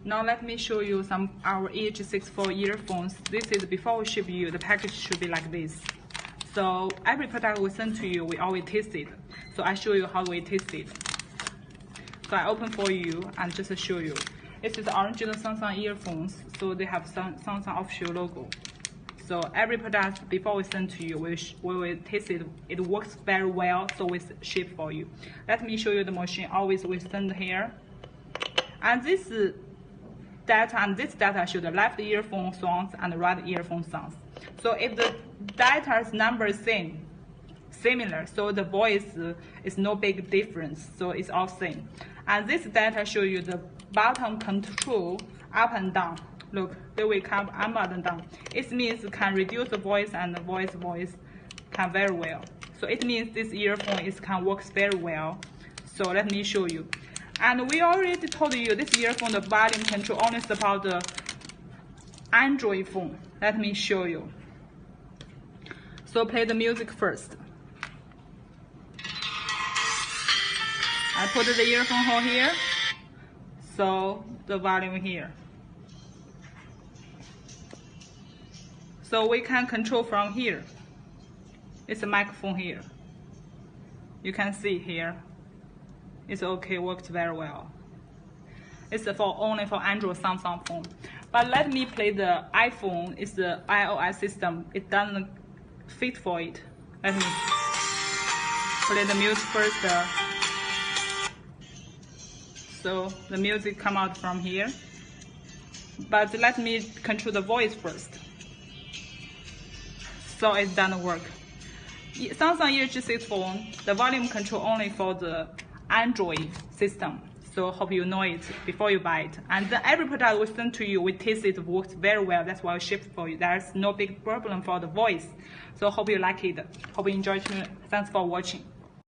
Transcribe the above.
Now let me show you some our EHS64 earphones. This is before we ship you, the package should be like this. So every product we send to you, we always test it. So I show you how we test it. So I open for you and just show you. This is the original Samsung earphones, so they have Samsung official logo. So every product before we send to you, we will test it. It works very well, so we ship for you. Let me show you the machine. Always we send here, and this data show the left earphone sounds and the right earphone sounds. So if the data's number is similar, so the voice is no big difference, so it's all same. And this data show you the button control up and down. Look, they will come up and down. It means it can reduce the voice, and the voice can very well. So it means this earphone can work very well. So let me show you. And we already told you this earphone, the volume control only support the Android phone. Let me show you. So play the music first. I put the earphone hole here. So the volume here. So we can control from here. It's a microphone here. You can see here. It's okay, works very well. It's only for Android Samsung phone. But let me play the iPhone. It's the iOS system. It doesn't fit for it. Let me play the music first. So the music come out from here. But let me control the voice first. So it doesn't work. Samsung EHS64 phone, the volume control only for the Android system. So hope you know it before you buy it. And then every product we send to you, we test it works very well. That's why we ship for you. There's no big problem for the voice. So hope you like it. Hope you enjoy it. Thanks for watching.